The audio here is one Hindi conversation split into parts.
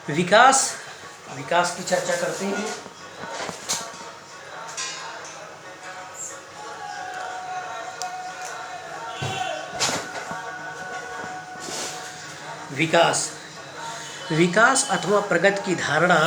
विकास विकास की चर्चा करते हैं। विकास विकास अथवा प्रगति की धारणा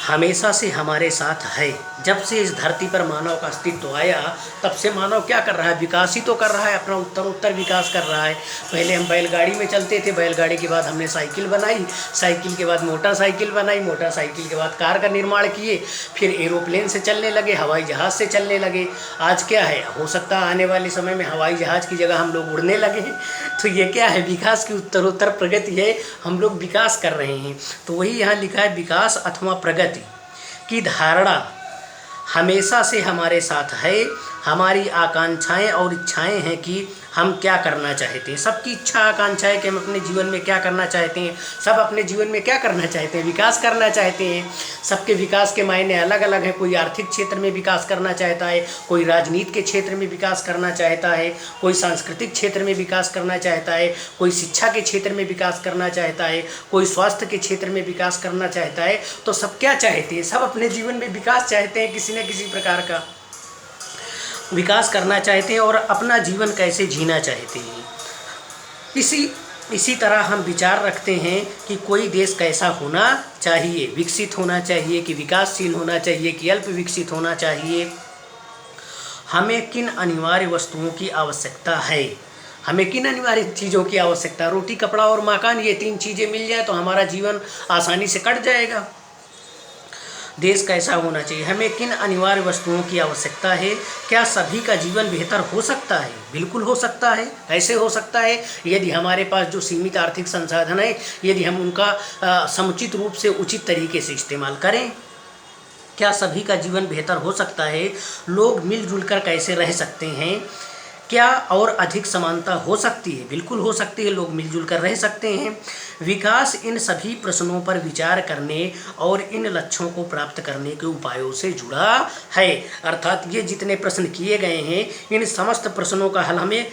हमेशा से हमारे साथ है। जब से इस धरती पर मानव का अस्तित्व आया तब से मानव क्या कर रहा है, विकास ही तो कर रहा है, अपना उत्तर विकास कर रहा है। पहले हम बैलगाड़ी में चलते थे, बैलगाड़ी के बाद हमने साइकिल बनाई, साइकिल के बाद मोटरसाइकिल बनाई, मोटरसाइकिल के बाद कार का निर्माण किए, फिर एरोप्लेन से चलने लगे, हवाई जहाज़ से चलने लगे। आज क्या है, हो सकता है आने वाले समय में हवाई जहाज़ की जगह हम लोग उड़ने लगे। तो ये क्या है, विकास की उत्तरोत्तर प्रगति है, हम लोग विकास कर रहे हैं। तो वही यहाँ लिखा है, विकास अथवा प्रगति की धारणा हमेशा से हमारे साथ है। हमारी आकांक्षाएं और इच्छाएं हैं कि हम क्या करना चाहते हैं। सबकी इच्छा आकांक्षा है कि हम अपने जीवन में क्या करना चाहते हैं। सब अपने जीवन में क्या करना चाहते हैं, विकास करना चाहते हैं। सबके विकास के मायने अलग अलग हैं। कोई आर्थिक क्षेत्र में विकास करना चाहता है, कोई राजनीति के क्षेत्र में विकास करना चाहता है, कोई सांस्कृतिक क्षेत्र में विकास करना चाहता है, कोई शिक्षा के क्षेत्र में विकास करना चाहता है, कोई स्वास्थ्य के क्षेत्र में विकास करना चाहता है। तो सब क्या चाहते हैं, सब अपने जीवन में विकास चाहते हैं, किसी न किसी प्रकार का विकास करना चाहते हैं और अपना जीवन कैसे जीना चाहते हैं। इसी तरह हम विचार रखते हैं कि कोई देश कैसा होना चाहिए, विकसित होना चाहिए कि विकासशील होना चाहिए कि अल्प विकसित होना चाहिए। हमें किन अनिवार्य वस्तुओं की आवश्यकता है, हमें किन अनिवार्य चीज़ों की आवश्यकता, रोटी कपड़ा और मकान, ये 3 चीज़ें मिल जाए तो हमारा जीवन आसानी से कट जाएगा। देश कैसा होना चाहिए, हमें किन अनिवार्य वस्तुओं की आवश्यकता है। क्या सभी का जीवन बेहतर हो सकता है? बिल्कुल हो सकता है। ऐसे हो सकता है यदि हमारे पास जो सीमित आर्थिक संसाधन है, यदि हम उनका समुचित रूप से उचित तरीके से इस्तेमाल करें। क्या सभी का जीवन बेहतर हो सकता है? लोग मिलजुल कर कैसे रह सकते हैं? क्या और अधिक समानता हो सकती है? बिल्कुल हो सकती है, लोग मिलजुल कर रह सकते हैं। विकास इन सभी प्रश्नों पर विचार करने और इन लक्ष्यों को प्राप्त करने के उपायों से जुड़ा है। अर्थात ये जितने प्रश्न किए गए हैं, इन समस्त प्रश्नों का हल हमें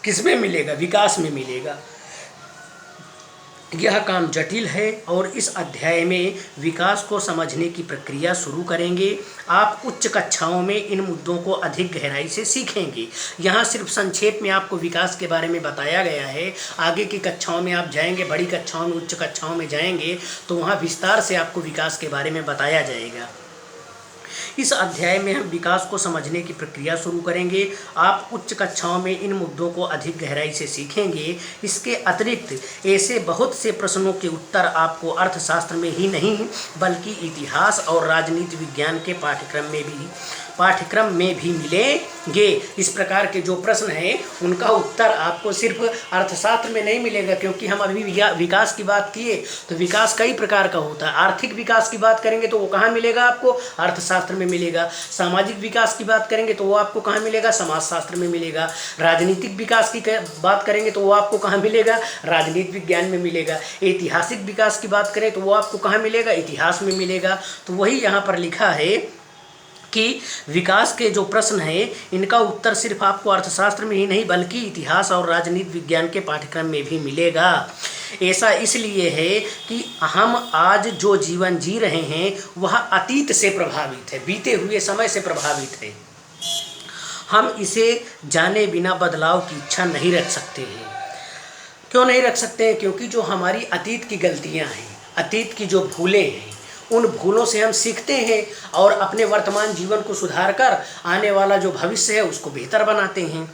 किसमें मिलेगा, विकास में मिलेगा। यह काम जटिल है और इस अध्याय में विकास को समझने की प्रक्रिया शुरू करेंगे। आप उच्च कक्षाओं में इन मुद्दों को अधिक गहराई से सीखेंगे। यहाँ सिर्फ संक्षेप में आपको विकास के बारे में बताया गया है। आगे की कक्षाओं में आप जाएंगे, बड़ी कक्षाओं में, उच्च कक्षाओं में जाएंगे तो वहाँ विस्तार से आपको विकास के बारे में बताया जाएगा। इस अध्याय में हम विकास को समझने की प्रक्रिया शुरू करेंगे। आप उच्च कक्षाओं में इन मुद्दों को अधिक गहराई से सीखेंगे। इसके अतिरिक्त ऐसे बहुत से प्रश्नों के उत्तर आपको अर्थशास्त्र में ही नहीं बल्कि इतिहास और राजनीति विज्ञान के पाठ्यक्रम में भी मिलेंगे। इस प्रकार के जो प्रश्न हैं उनका उत्तर आपको सिर्फ अर्थशास्त्र में नहीं मिलेगा, क्योंकि हम अभी विकास की बात किए तो विकास कई प्रकार का होता है। आर्थिक विकास की बात करेंगे तो वो कहाँ मिलेगा, आपको अर्थशास्त्र में मिलेगा। सामाजिक विकास की बात करेंगे तो वो आपको कहाँ मिलेगा, समाजशास्त्र में मिलेगा। राजनीतिक विकास की बात करेंगे तो वो आपको कहाँ मिलेगा, राजनीति विज्ञान में मिलेगा। ऐतिहासिक विकास की बात करें तो वो आपको कहाँ मिलेगा, इतिहास में मिलेगा। तो वही यहाँ पर लिखा है कि विकास के जो प्रश्न हैं इनका उत्तर सिर्फ आपको अर्थशास्त्र में ही नहीं बल्कि इतिहास और राजनीति विज्ञान के पाठ्यक्रम में भी मिलेगा। ऐसा इसलिए है कि हम आज जो जीवन जी रहे हैं वह अतीत से प्रभावित है, बीते हुए समय से प्रभावित है। हम इसे जाने बिना बदलाव की इच्छा नहीं रख सकते हैं। क्यों नहीं रख सकते हैं? क्योंकि जो हमारी अतीत की गलतियां हैं, अतीत की जो भूलें हैं, उन भूलों से हम सीखते हैं और अपने वर्तमान जीवन को सुधार कर आने वाला जो भविष्य है उसको बेहतर बनाते हैं।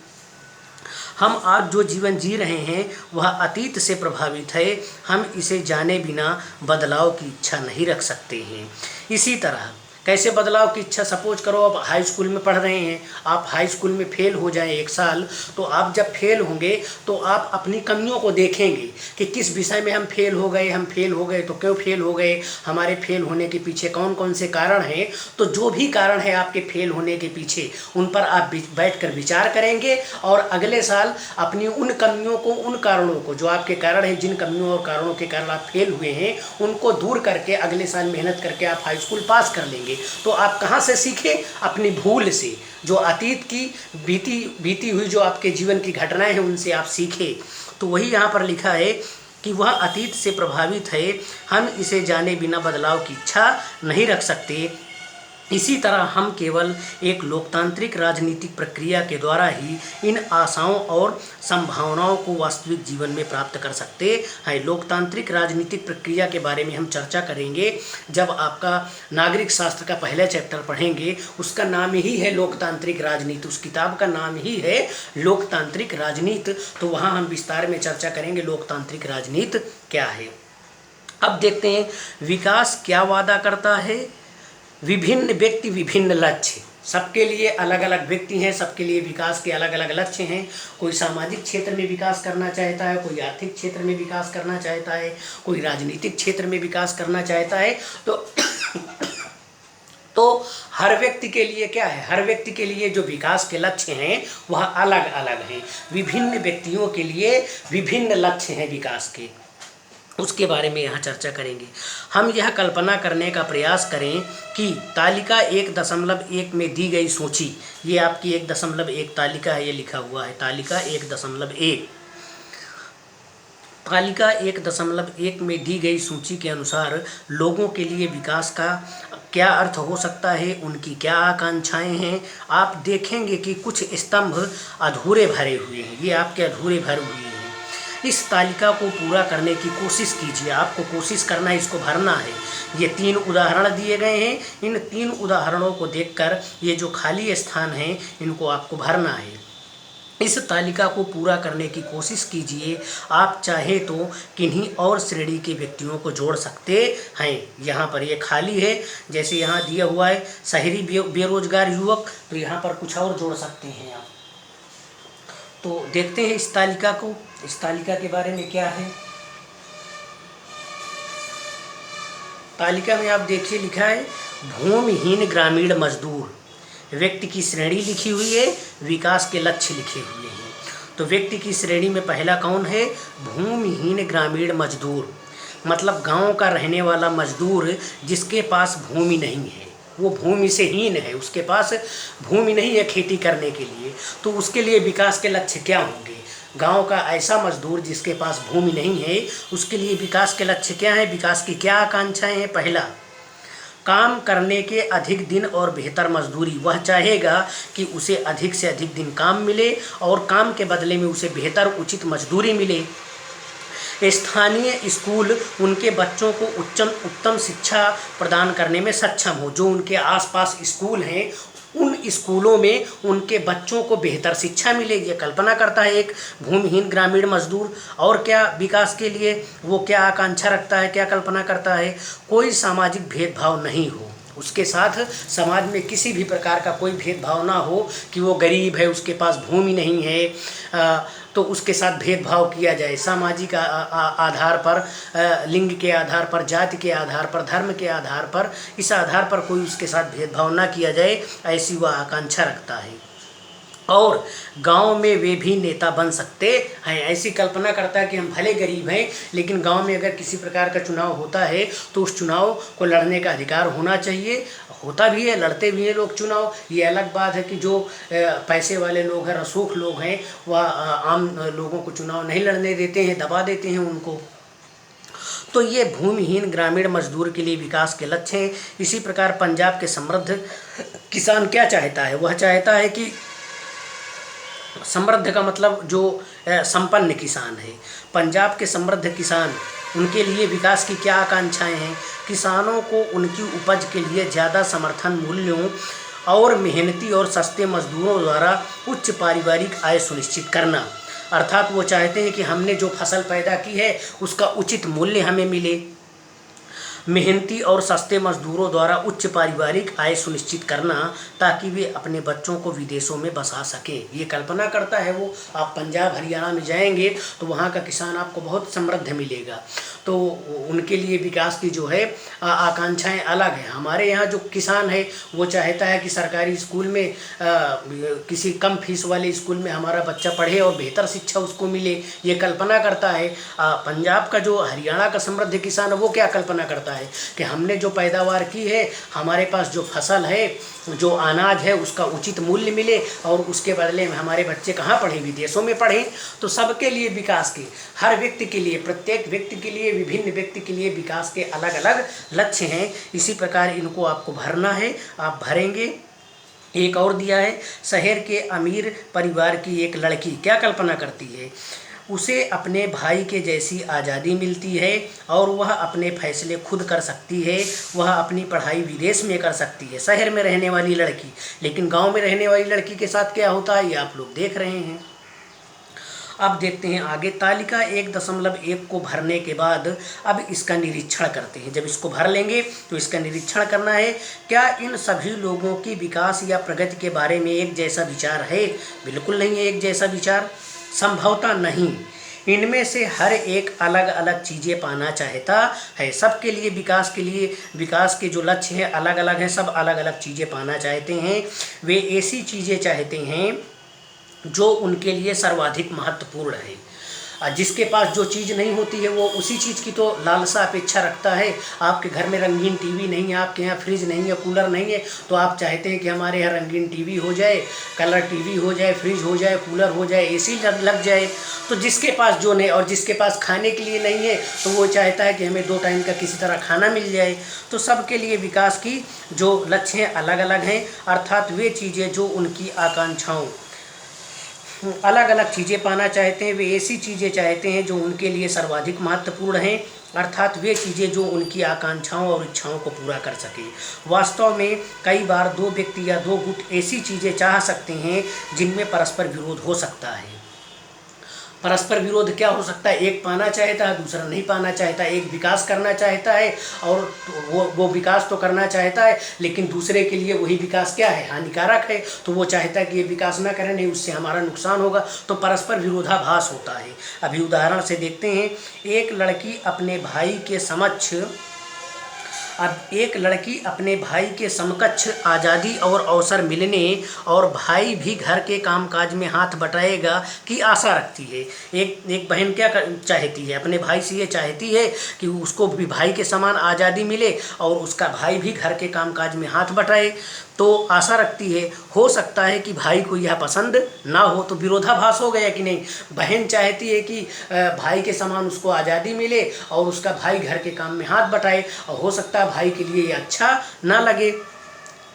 हम आज जो जीवन जी रहे हैं वह अतीत से प्रभावित है। हम इसे जाने बिना बदलाव की इच्छा नहीं रख सकते हैं। इसी तरह कैसे बदलाव की इच्छा, सपोज करो आप हाई स्कूल में पढ़ रहे हैं, आप हाई स्कूल में फेल हो जाएं 1 साल, तो आप जब फेल होंगे तो आप अपनी कमियों को देखेंगे कि किस विषय में हम फेल हो गए तो क्यों फेल हो गए, हमारे फेल होने के पीछे कौन कौन से कारण हैं। तो जो भी कारण है आपके फेल होने के पीछे, उन पर आप बैठकर विचार करेंगे और अगले साल अपनी उन कमियों को, उन कारणों को, जो आपके कारण हैं, जिन कमियों और कारणों के कारण आप फेल हुए हैं, उनको दूर करके अगले साल मेहनत करके आप हाई स्कूल पास कर लेंगे। तो आप कहाँ से सीखे, अपनी भूल से, जो अतीत की बीती हुई जो आपके जीवन की घटनाएं हैं उनसे आप सीखे। तो वही यहाँ पर लिखा है कि वह अतीत से प्रभावित है, हम इसे जाने बिना बदलाव की इच्छा नहीं रख सकते। इसी तरह हम केवल एक लोकतांत्रिक राजनीतिक प्रक्रिया के द्वारा ही इन आशाओं और संभावनाओं को वास्तविक जीवन में प्राप्त कर सकते हैं। लोकतांत्रिक राजनीतिक प्रक्रिया के बारे में हम चर्चा करेंगे जब आपका नागरिक शास्त्र का पहला चैप्टर पढ़ेंगे। उसका नाम ही है लोकतांत्रिक राजनीति, उस किताब का नाम ही है लोकतांत्रिक राजनीति। तो वहाँ हम विस्तार में चर्चा करेंगे लोकतांत्रिक राजनीति क्या है। अब देखते हैं विकास क्या वादा करता है। विभिन्न व्यक्ति विभिन्न लक्ष्य, सबके लिए अलग अलग व्यक्ति हैं, सबके लिए विकास के अलग अलग लक्ष्य हैं। कोई सामाजिक क्षेत्र में विकास करना चाहता है, कोई आर्थिक क्षेत्र में विकास करना चाहता है, कोई राजनीतिक क्षेत्र में विकास करना चाहता है। तो हर व्यक्ति के लिए क्या है, हर व्यक्ति के लिए जो विकास के लक्ष्य हैं वह अलग अलग हैं। विभिन्न व्यक्तियों के लिए विभिन्न लक्ष्य हैं विकास के, उसके बारे में यहाँ चर्चा करेंगे। हम यह कल्पना करने का प्रयास करें कि तालिका 1.1 में दी गई सूची, ये आपकी 1.1 तालिका है, ये लिखा हुआ है तालिका 1.1। तालिका 1.1 में दी गई सूची के अनुसार लोगों के लिए विकास का क्या अर्थ हो सकता है, उनकी क्या आकांक्षाएं हैं। आप देखेंगे कि कुछ स्तंभ अधूरे भरे हुए हैं, ये आपके अधूरे भरे हुए हैं। इस तालिका को पूरा करने की कोशिश कीजिए, आपको कोशिश करना है, इसको भरना है। ये 3 उदाहरण दिए गए हैं, इन 3 उदाहरणों को देखकर ये जो खाली स्थान हैं इनको आपको भरना है। इस तालिका को पूरा करने की कोशिश कीजिए। आप चाहे तो किन्हीं और श्रेणी के व्यक्तियों को जोड़ सकते हैं। यहाँ पर ये खाली है, जैसे यहाँ दिया हुआ है शहरी बेरोजगार युवक, तो यहाँ पर कुछ और जोड़ सकते हैं आप। तो देखते हैं इस तालिका को, इस तालिका के बारे में क्या है। तालिका में आप देखिए लिखा है भूमिहीन ग्रामीण मजदूर, व्यक्ति की श्रेणी लिखी हुई है, विकास के लक्ष्य लिखे हुए हैं। तो व्यक्ति की श्रेणी में पहला कौन है, भूमिहीन ग्रामीण मजदूर, मतलब गांव का रहने वाला मजदूर जिसके पास भूमि नहीं है, वो भूमि से हीन है, उसके पास भूमि नहीं है खेती करने के लिए। तो उसके लिए विकास के लक्ष्य क्या होंगे। गांव का ऐसा मजदूर जिसके पास भूमि नहीं है, उसके लिए विकास के लक्ष्य क्या है, विकास की क्या आकांक्षाएं हैं। पहला, काम करने के अधिक दिन और बेहतर मजदूरी, वह चाहेगा कि उसे अधिक से अधिक दिन काम मिले और काम के बदले में उसे बेहतर उचित मजदूरी मिले। स्थानीय स्कूल उनके बच्चों को उत्तम शिक्षा प्रदान करने में सक्षम हो, जो उनके आसपास स्कूल हैं उन स्कूलों में उनके बच्चों को बेहतर शिक्षा मिले। ये कल्पना करता है एक भूमिहीन ग्रामीण मजदूर। और क्या विकास के लिए वो क्या आकांक्षा रखता है, क्या कल्पना करता है, कोई सामाजिक भेदभाव नहीं हो, उसके साथ समाज में किसी भी प्रकार का कोई भेदभाव ना हो कि वो गरीब है, उसके पास भूमि नहीं है, तो उसके साथ भेदभाव किया जाए सामाजिक आधार पर, लिंग के आधार पर, जाति के आधार पर, धर्म के आधार पर, इस आधार पर कोई उसके साथ भेदभाव ना किया जाए, ऐसी वह आकांक्षा रखता है। और गांव में वे भी नेता बन सकते हैं, ऐसी कल्पना करता है कि हम भले गरीब हैं लेकिन गांव में अगर किसी प्रकार का चुनाव होता है तो उस चुनाव को लड़ने का अधिकार होना चाहिए। होता भी है, लड़ते भी हैं लोग चुनाव। ये अलग बात है कि जो पैसे वाले लोग हैं, रसूख लोग हैं, वह आम लोगों को चुनाव नहीं लड़ने देते हैं, दबा देते हैं उनको। तो ये भूमिहीन ग्रामीण मजदूर के लिए विकास के लक्ष्य हैं। इसी प्रकार पंजाब के समृद्ध किसान क्या चाहता है, वह चाहता है कि समृद्ध का मतलब जो संपन्न किसान है, पंजाब के समृद्ध किसान, उनके लिए विकास की क्या आकांक्षाएं हैं। किसानों को उनकी उपज के लिए ज़्यादा समर्थन मूल्यों और मेहनती और सस्ते मजदूरों द्वारा उच्च पारिवारिक आय सुनिश्चित करना, अर्थात वो चाहते हैं कि हमने जो फसल पैदा की है उसका उचित मूल्य हमें मिले। मेहनती और सस्ते मजदूरों द्वारा उच्च पारिवारिक आय सुनिश्चित करना ताकि वे अपने बच्चों को विदेशों में बसा सकें, ये कल्पना करता है वो। आप पंजाब हरियाणा में जाएंगे तो वहाँ का किसान आपको बहुत समृद्ध मिलेगा। तो उनके लिए विकास की जो है आकांक्षाएं अलग हैं। हमारे यहाँ जो किसान है वो चाहता है कि सरकारी स्कूल में किसी कम फीस वाले स्कूल में हमारा बच्चा पढ़े और बेहतर शिक्षा उसको मिले, ये कल्पना करता है। पंजाब का जो हरियाणा का समृद्ध किसान है वो क्या कल्पना करता है, है कि हमने जो पैदावार की है, हमारे पास जो फसल है, जो अनाज है, उसका उचित मूल्य मिले और उसके बदले में हमारे बच्चे कहाँ पढ़ें, विदेशों में पढ़ें। तो सबके लिए विकास के, हर व्यक्ति के लिए, प्रत्येक व्यक्ति के लिए, विभिन्न व्यक्ति के लिए विकास के अलग अलग लक्ष्य हैं। इसी प्रकार इनको आपको भरना है, आप भरेंगे। एक और दिया है, शहर के अमीर परिवार की एक लड़की क्या कल्पना करती है, उसे अपने भाई के जैसी आज़ादी मिलती है और वह अपने फैसले खुद कर सकती है, वह अपनी पढ़ाई विदेश में कर सकती है। शहर में रहने वाली लड़की, लेकिन गांव में रहने वाली लड़की के साथ क्या होता है, ये आप लोग देख रहे हैं। अब देखते हैं आगे, तालिका 1.1 को भरने के बाद अब इसका निरीक्षण करते हैं। जब इसको भर लेंगे तो इसका निरीक्षण करना है, क्या इन सभी लोगों की विकास या प्रगति के बारे में एक जैसा विचार है। बिल्कुल नहीं है एक जैसा विचार, संभवतः नहीं। इनमें से हर एक अलग अलग चीज़ें पाना चाहता है। सबके लिए विकास के जो लक्ष्य हैं अलग अलग हैं, सब अलग अलग चीज़ें पाना चाहते हैं। वे ऐसी चीज़ें चाहते हैं जो उनके लिए सर्वाधिक महत्वपूर्ण है। जिसके पास जो चीज़ नहीं होती है वो उसी चीज़ की तो लालसा अपेक्षा रखता है। आपके घर में रंगीन टीवी नहीं है, आपके यहाँ फ्रिज नहीं है, कूलर नहीं है, तो आप चाहते हैं कि हमारे यहाँ रंगीन टीवी हो जाए, कलर टीवी हो जाए, फ्रिज हो जाए, कूलर हो जाए, एसी लग जाए। तो जिसके पास जो नहीं, और जिसके पास खाने के लिए नहीं है, तो वो चाहता है कि हमें 2 टाइम का किसी तरह खाना मिल जाए। तो सबके लिए विकास की जो लक्ष्य हैं अलग अलग हैं, अर्थात वे चीज़ें जो उनकी आकांक्षाओं, अलग अलग चीज़ें पाना चाहते हैं। वे ऐसी चीज़ें चाहते हैं जो उनके लिए सर्वाधिक महत्वपूर्ण हैं, अर्थात वे चीज़ें जो उनकी आकांक्षाओं और इच्छाओं को पूरा कर सके। वास्तव में कई बार 2 व्यक्ति या 2 गुट ऐसी चीज़ें चाह सकते हैं जिनमें परस्पर विरोध हो सकता है। परस्पर विरोध क्या हो सकता है, एक पाना चाहता है, दूसरा नहीं पाना चाहता। एक विकास करना चाहता है और वो विकास तो करना चाहता है, लेकिन दूसरे के लिए वही विकास क्या है, हानिकारक है। तो वो चाहता है कि ये विकास ना करें, नहीं उससे हमारा नुकसान होगा। तो परस्पर विरोधाभास होता है। अभी उदाहरण से देखते हैं, एक लड़की अपने भाई के समकक्ष आज़ादी और अवसर मिलने और भाई भी घर के कामकाज में हाथ बटाएगा की आशा रखती है। एक बहन क्या चाहती है, अपने भाई से ये चाहती है कि उसको भी भाई के समान आज़ादी मिले और उसका भाई भी घर के कामकाज में हाथ बटाए। तो आशा रखती है, हो सकता है कि भाई को यह पसंद ना हो, तो विरोधाभास हो गया कि नहीं। बहन चाहती है कि भाई के समान उसको आज़ादी मिले और उसका भाई घर के काम में हाथ बटाए, और हो सकता है भाई के लिए ये अच्छा ना लगे।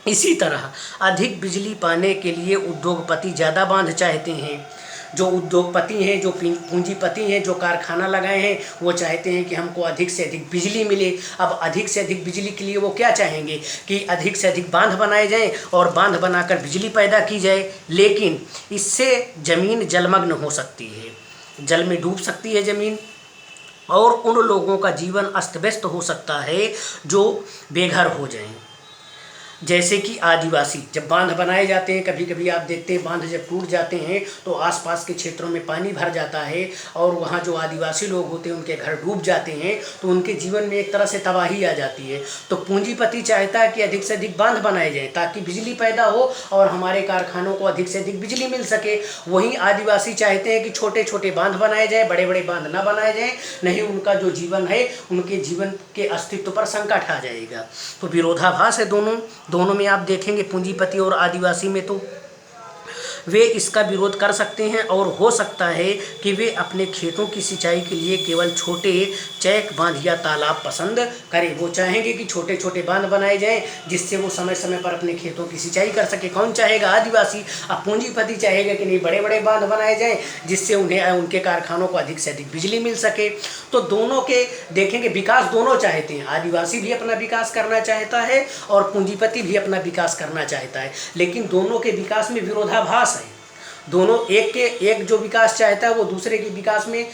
इसी तरह अधिक बिजली पाने के लिए उद्योगपति ज़्यादा बांध चाहते हैं। जो उद्योगपति हैं, जो पूंजीपति हैं, जो कारखाना लगाए हैं, वो चाहते हैं कि हमको अधिक से अधिक बिजली मिले। अब अधिक से अधिक बिजली के लिए वो क्या चाहेंगे कि अधिक से अधिक बांध बनाए जाएं और बांध बनाकर बिजली पैदा की जाए। लेकिन इससे ज़मीन जलमग्न हो सकती है, जल में डूब सकती है ज़मीन, और उन लोगों का जीवन अस्त व्यस्त हो सकता है जो बेघर हो जाएं। जैसे कि आदिवासी, जब बांध बनाए जाते हैं, कभी कभी आप देखते हैं बांध जब टूट जाते हैं तो आसपास के क्षेत्रों में पानी भर जाता है और वहाँ जो आदिवासी लोग होते हैं उनके घर डूब जाते हैं, तो उनके जीवन में एक तरह से तबाही आ जाती है। तो पूंजीपति चाहता है कि अधिक से अधिक बांध बनाए जाएँ ताकि बिजली पैदा हो और हमारे कारखानों को अधिक से अधिक बिजली मिल सके। वहीं आदिवासी चाहते हैं कि छोटे छोटे बांध बनाए जाएँ, बड़े बड़े बांध ना बनाए जाएँ, नहीं उनका जो जीवन है, उनके जीवन के अस्तित्व पर संकट आ जाएगा। तो विरोधाभास है दोनों में। आप देखेंगे पूंजीपति और आदिवासी में, तो वे इसका विरोध कर सकते हैं और हो सकता है कि वे अपने खेतों की सिंचाई के लिए केवल छोटे चैक बांध या तालाब पसंद करें। वो चाहेंगे कि छोटे छोटे बांध बनाए जाएं जिससे वो समय समय पर अपने खेतों की सिंचाई कर सके। कौन चाहेगा? आदिवासी। अब पूंजीपति चाहेगा कि नहीं, बड़े बड़े बांध बनाए जाएं जिससे उन्हें उनके कारखानों को अधिक से अधिक बिजली मिल सके। तो दोनों के देखेंगे विकास दोनों चाहते हैं। आदिवासी भी अपना विकास करना चाहता है और पूंजीपति भी अपना विकास करना चाहता है, लेकिन दोनों के विकास में विरोधाभास है। दोनों एक जो विकास चाहता है वो दूसरे के विकास में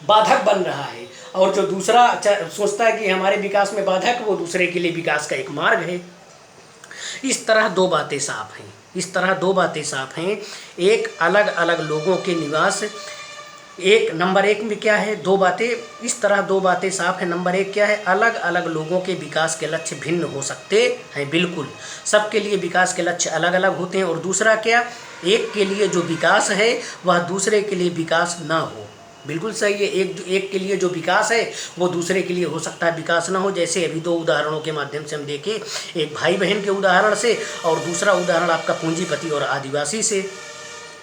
बाधक बन रहा है, और जो दूसरा सोचता है कि हमारे विकास में बाधक, वो दूसरे के लिए विकास का एक मार्ग है। इस तरह दो बातें साफ हैं। एक अलग अलग लोगों के निवास, एक नंबर 1 में क्या है, दो बातें साफ है। नंबर 1 क्या है, अलग अलग लोगों के विकास के लक्ष्य भिन्न हो सकते हैं। बिल्कुल सबके लिए विकास के लक्ष्य अलग अलग होते हैं। और दूसरा क्या, एक के लिए जो विकास है वह दूसरे के लिए विकास ना हो। बिल्कुल सही है। एक के लिए जो विकास है वो दूसरे के लिए हो सकता है विकास ना हो। जैसे अभी दो उदाहरणों के माध्यम से हम देखें, एक भाई बहन के उदाहरण से और दूसरा उदाहरण आपका पूंजीपति और आदिवासी से।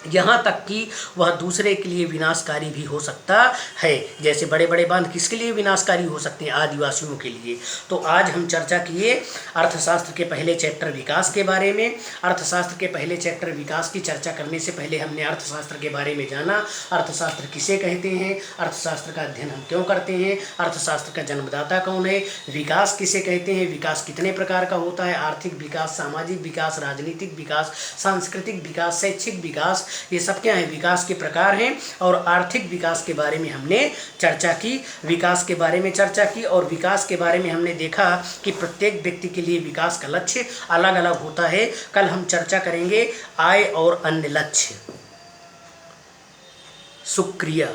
यहाँ तक कि वह दूसरे के लिए विनाशकारी भी हो सकता है। जैसे बड़े बड़े बांध किसके लिए विनाशकारी हो सकते हैं? आदिवासियों के लिए। तो आज हम चर्चा किए अर्थशास्त्र के पहले चैप्टर विकास के बारे में। अर्थशास्त्र के पहले चैप्टर विकास की चर्चा करने से पहले हमने अर्थशास्त्र के बारे में जाना। अर्थशास्त्र किसे कहते हैं, अर्थशास्त्र का अध्ययन हम क्यों करते हैं, अर्थशास्त्र का जन्मदाता कौन है, विकास किसे कहते हैं, विकास कितने प्रकार का होता है, आर्थिक विकास, सामाजिक विकास, राजनीतिक विकास, सांस्कृतिक विकास, शैक्षिक विकास, ये सब क्या है? विकास के प्रकार हैं। और आर्थिक विकास के बारे में हमने चर्चा की, विकास के बारे में चर्चा की। और विकास के बारे में हमने देखा कि प्रत्येक व्यक्ति के लिए विकास का लक्ष्य अलग अलग होता है। कल हम चर्चा करेंगे आय और अन्य लक्ष्य। शुक्रिया।